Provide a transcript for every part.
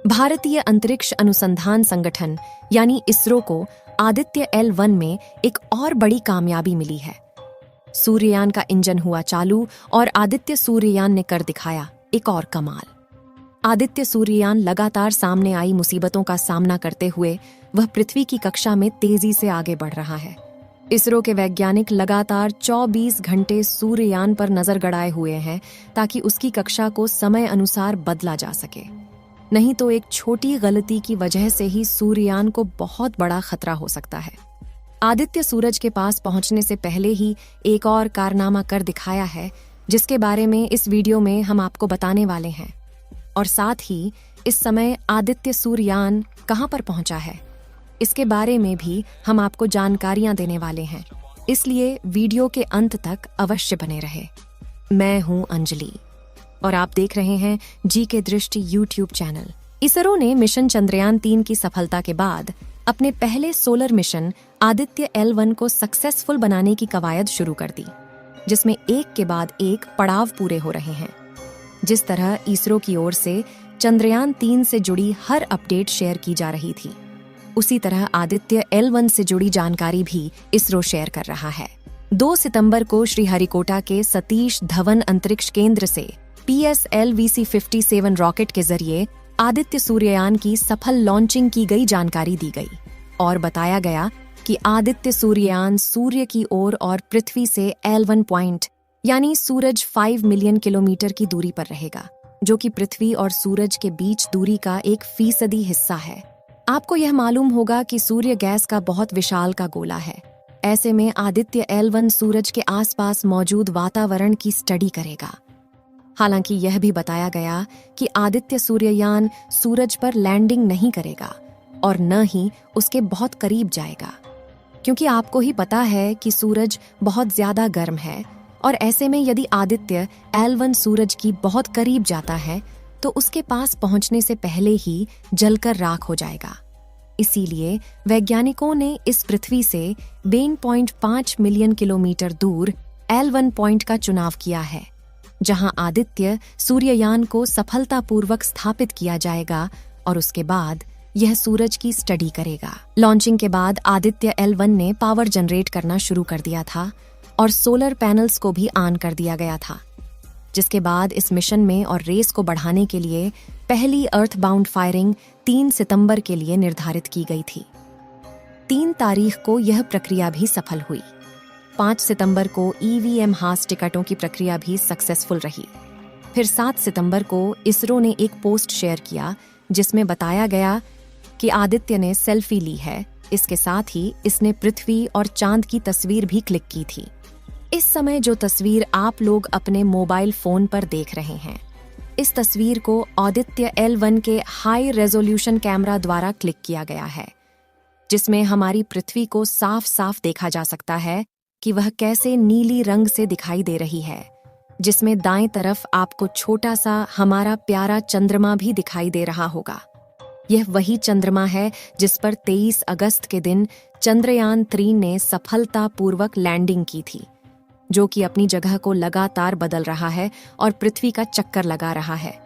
भारतीय अंतरिक्ष अनुसंधान संगठन यानी इसरो को आदित्य L1 में एक और बड़ी कामयाबी मिली है। सूर्ययान का इंजन हुआ चालू और आदित्य सूर्ययान ने कर दिखाया एक और कमाल। आदित्य सूर्ययान लगातार सामने आई मुसीबतों का सामना करते हुए वह पृथ्वी की कक्षा में तेजी से आगे बढ़ रहा है। इसरो के वैज्ञानिक लगातार 24 घंटे सूर्ययान पर नजर गड़ाए हुए हैं ताकि उसकी कक्षा को समय अनुसार बदला जा सके। नहीं तो एक छोटी गलती की वजह से ही सूर्ययान को बहुत बड़ा खतरा हो सकता है। आदित्य सूरज के पास पहुंचने से पहले ही एक और कारनामा कर दिखाया है, जिसके बारे में इस वीडियो में हम आपको बताने वाले हैं। और साथ ही इस समय आदित्य सूर्ययान कहां पर पहुंचा है, इसके बारे में भी हम आपको जानकारियां देने वाले हैं। इसलिए वीडियो के अंत तक अवश्य बने रहे। मैं हूं अंजलि और आप देख रहे हैं जी के दृष्टि यूट्यूब चैनल। इसरो ने मिशन चंद्रयान 3 की सफलता के बाद अपने पहले सोलर मिशन आदित्य L1 को सक्सेसफुल बनाने की कवायद शुरू कर दी, जिसमें एक के बाद एक पड़ाव पूरे हो रहे हैं। जिस तरह इसरो की ओर से चंद्रयान 3 से जुड़ी हर अपडेट शेयर की जा रही थी, उसी तरह आदित्य L1 से जुड़ी जानकारी भी इसरो शेयर कर रहा है। 2 सितंबर को श्रीहरिकोटा के सतीश धवन अंतरिक्ष केंद्र से PSLV-C-57 रॉकेट के जरिए आदित्य सूर्ययान की सफल लॉन्चिंग की गई जानकारी दी गई और बताया गया कि आदित्य सूर्ययान सूर्य की ओर और पृथ्वी से L1 पॉइंट यानी सूरज 5 मिलियन किलोमीटर की दूरी पर रहेगा, जो कि पृथ्वी और सूरज के बीच दूरी का 1% हिस्सा है। आपको यह मालूम होगा कि सूर्य गैस का बहुत विशाल का गोला है। ऐसे में आदित्य L1 सूरज के आसपास मौजूद वातावरण की स्टडी करेगा। हालांकि यह भी बताया गया कि आदित्य सूर्ययान सूरज पर लैंडिंग नहीं करेगा और न ही उसके बहुत करीब जाएगा, क्योंकि आपको ही पता है कि सूरज बहुत ज्यादा गर्म है और ऐसे में यदि आदित्य L1 सूरज की बहुत करीब जाता है तो उसके पास पहुंचने से पहले ही जलकर राख हो जाएगा। इसीलिए वैज्ञानिकों ने इस पृथ्वी से 2.5 मिलियन किलोमीटर दूर L1 पॉइंट का चुनाव किया है, जहां आदित्य सूर्ययान को सफलतापूर्वक स्थापित किया जाएगा और उसके बाद यह सूरज की स्टडी करेगा। लॉन्चिंग के बाद आदित्य L1 ने पावर जनरेट करना शुरू कर दिया था और सोलर पैनल्स को भी ऑन कर दिया गया था, जिसके बाद इस मिशन में और रेस को बढ़ाने के लिए पहली अर्थबाउंड फायरिंग 3 सितंबर के लिए निर्धारित की गई थी। 3 तारीख को यह प्रक्रिया भी सफल हुई। 5 सितंबर को EVM हास टिकटों की प्रक्रिया भी सक्सेसफुल रही। फिर 7 सितंबर को इसरो ने एक पोस्ट शेयर किया जिसमें बताया गया कि आदित्य ने सेल्फी ली है। इसके साथ ही इसने पृथ्वी और चांद की तस्वीर भी क्लिक की थी। इस समय जो तस्वीर आप लोग अपने मोबाइल फोन पर देख रहे हैं, इस तस्वीर को आदित्य L1 के हाई रेजोल्यूशन कैमरा द्वारा क्लिक किया गया है, जिसमें हमारी पृथ्वी को साफ साफ देखा जा सकता है कि वह कैसे नीली रंग से दिखाई दे रही है, जिसमें दाएं तरफ आपको छोटा सा हमारा प्यारा चंद्रमा भी दिखाई दे रहा होगा। यह वही चंद्रमा है जिस पर 23 अगस्त के दिन चंद्रयान 3 ने सफलतापूर्वक लैंडिंग की थी, जो कि अपनी जगह को लगातार बदल रहा है और पृथ्वी का चक्कर लगा रहा है।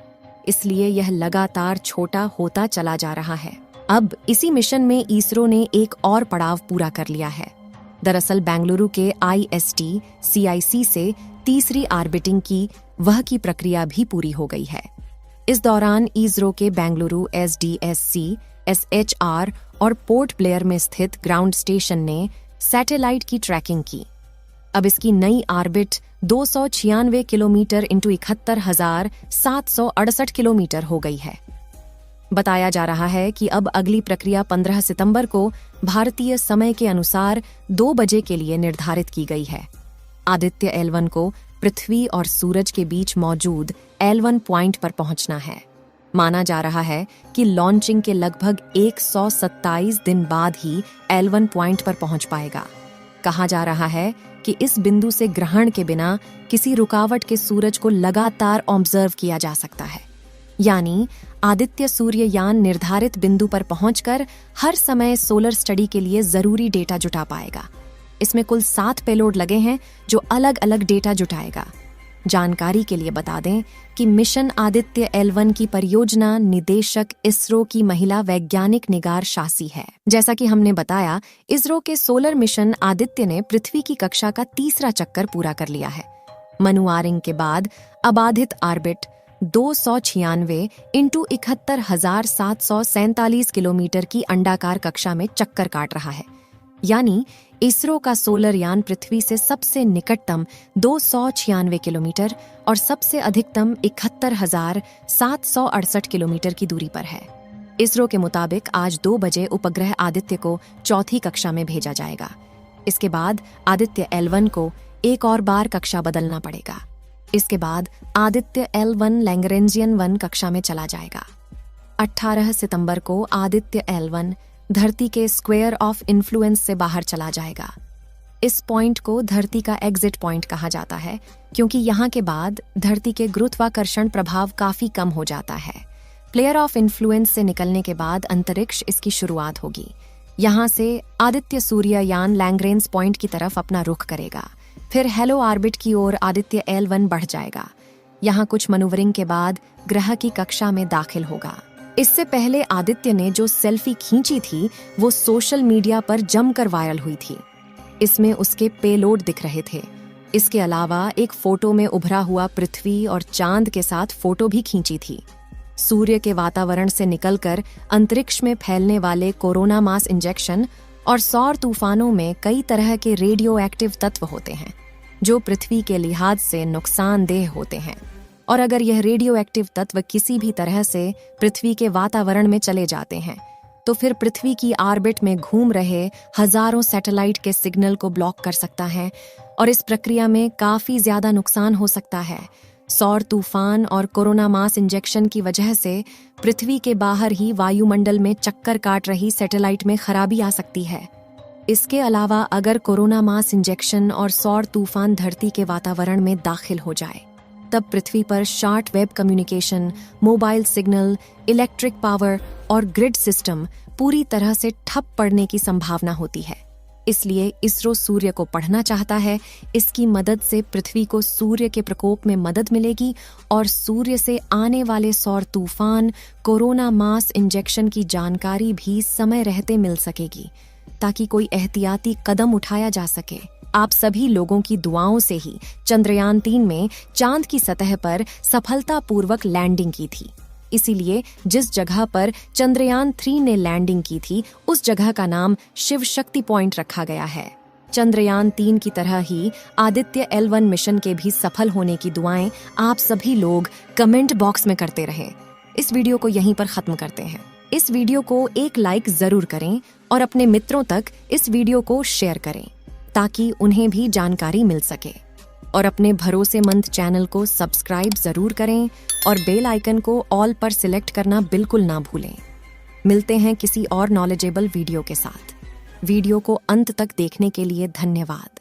इसलिए यह लगातार छोटा होता चला जा रहा है। अब इसी मिशन में इसरो ने एक और पड़ाव पूरा कर लिया है। दरअसल बेंगलुरु के IST CIC से तीसरी ऑर्बिटिंग की प्रक्रिया भी पूरी हो गई है। इस दौरान इसरो के बेंगलुरु SDSC, SHR और पोर्ट ब्लेयर में स्थित ग्राउंड स्टेशन ने सैटेलाइट की ट्रैकिंग की। अब इसकी नई ऑर्बिट 296 किलोमीटर इंटू 71,768 किलोमीटर हो गई है। बताया जा रहा है कि अब अगली प्रक्रिया 15 सितंबर को भारतीय समय के अनुसार 2 बजे के लिए निर्धारित की गई है। आदित्य L1 को पृथ्वी और सूरज के बीच मौजूद L1 पॉइंट पर पहुंचना है। माना जा रहा है कि लॉन्चिंग के लगभग 127 दिन बाद ही L1 पॉइंट पर पहुंच पाएगा। कहा जा रहा है कि इस बिंदु से ग्रहण के बिना किसी रुकावट के सूरज को लगातार ऑब्जर्व किया जा सकता है। यानी आदित्य सूर्ययान निर्धारित बिंदु पर पहुंचकर हर समय सोलर स्टडी के लिए जरूरी डेटा जुटा पाएगा। इसमें कुल 7 पेलोड लगे हैं जो अलग अलग डेटा जुटाएगा। जानकारी के लिए बता दें कि मिशन आदित्य L1 की परियोजना निदेशक इसरो की महिला वैज्ञानिक निगार शासी है। जैसा कि हमने बताया, इसरो के सोलर मिशन आदित्य ने पृथ्वी की कक्षा का तीसरा चक्कर पूरा कर लिया है। मनुआरिंग के बाद अबाधित ऑर्बिट 296 इंटू 71,747 किलोमीटर की अंडाकार कक्षा में चक्कर काट रहा है। यानी इसरो का सोलर यान पृथ्वी से सबसे निकटतम 296 किलोमीटर और सबसे अधिकतम 71,768 किलोमीटर की दूरी पर है। इसरो के मुताबिक आज 2 बजे उपग्रह आदित्य को चौथी कक्षा में भेजा जाएगा। इसके बाद आदित्य L1 को एक और बार कक्षा बदलना पड़ेगा। इसके बाद आदित्य L1 लैग्रेंजियन 1 कक्षा में चला जाएगा। 18 सितंबर को आदित्य L1 धरती के स्क्वायर ऑफ इन्फ्लुएंस से बाहर चला जाएगा। इस पॉइंट को धरती का एग्जिट पॉइंट कहा जाता है, क्योंकि यहाँ के बाद धरती के गुरुत्वाकर्षण प्रभाव काफी कम हो जाता है। प्लेयर ऑफ इन्फ्लुएंस से निकलने के बाद अंतरिक्ष इसकी शुरुआत होगी। यहाँ से आदित्य सूर्य यान लैग्रेंज पॉइंट की तरफ अपना रुख करेगा। फिर हेलो ऑर्बिट की ओर आदित्य L1 बढ़ जाएगा। यहाँ कुछ मनूवरिंग के बाद ग्रह की कक्षा में दाखिल होगा। इससे पहले आदित्य ने जो सेल्फी खींची थी वो सोशल मीडिया पर जमकर वायरल हुई थी। इसमें उसके पेलोड दिख रहे थे। इसके अलावा एक फोटो में उभरा हुआ पृथ्वी और चांद के साथ फोटो भी खींची थी। सूर्य के वातावरण से निकलकर अंतरिक्ष में फैलने वाले कोरोना मास इंजेक्शन और सौर तूफानों में कई तरह के रेडियो एक्टिव तत्व होते हैं जो पृथ्वी के लिहाज से नुकसानदेह होते हैं। और अगर यह रेडियो एक्टिव तत्व किसी भी तरह से पृथ्वी के वातावरण में चले जाते हैं तो फिर पृथ्वी की ऑर्बिट में घूम रहे हजारों सैटेलाइट के सिग्नल को ब्लॉक कर सकता है और इस प्रक्रिया में काफी ज्यादा नुकसान हो सकता है। सौर तूफान और कोरोना मास इंजेक्शन की वजह से पृथ्वी के बाहर ही वायुमंडल में चक्कर काट रही सैटेलाइट में खराबी आ सकती है। इसके अलावा अगर कोरोना मास इंजेक्शन और सौर तूफान धरती के वातावरण में दाखिल हो जाए तब पृथ्वी पर short web communication, mobile signal, electric power और ग्रिड सिस्टम पूरी तरह से ठप पड़ने की संभावना होती है। इसलिए इसरो सूर्य को पढ़ना चाहता है। इसकी मदद से पृथ्वी को सूर्य के प्रकोप में मदद मिलेगी और सूर्य से आने वाले सौर तूफान, कोरोना मास इंजेक्शन की जानकारी भी समय रहते मिल सकेगी ताकि कोई एहतियाती कदम उठाया जा सके। आप सभी लोगों की दुआओं से ही चंद्रयान 3 में चांद की सतह पर सफलतापूर्वक लैंडिंग की थी। इसीलिए जिस जगह पर चंद्रयान 3 ने लैंडिंग की थी उस जगह का नाम शिव शक्ति पॉइंट रखा गया है। चंद्रयान 3 की तरह ही आदित्य L1 मिशन के भी सफल होने की दुआएं आप सभी लोग कमेंट बॉक्स में करते रहें। इस वीडियो को यहीं पर खत्म करते हैं। इस वीडियो को एक लाइक जरूर करें और अपने मित्रों तक इस वीडियो को शेयर करें ताकि उन्हें भी जानकारी मिल सके। और अपने भरोसेमंद चैनल को सब्सक्राइब जरूर करें और बेल आइकन को ऑल पर सिलेक्ट करना बिल्कुल ना भूलें। मिलते हैं किसी और नॉलेजेबल वीडियो के साथ। वीडियो को अंत तक देखने के लिए धन्यवाद।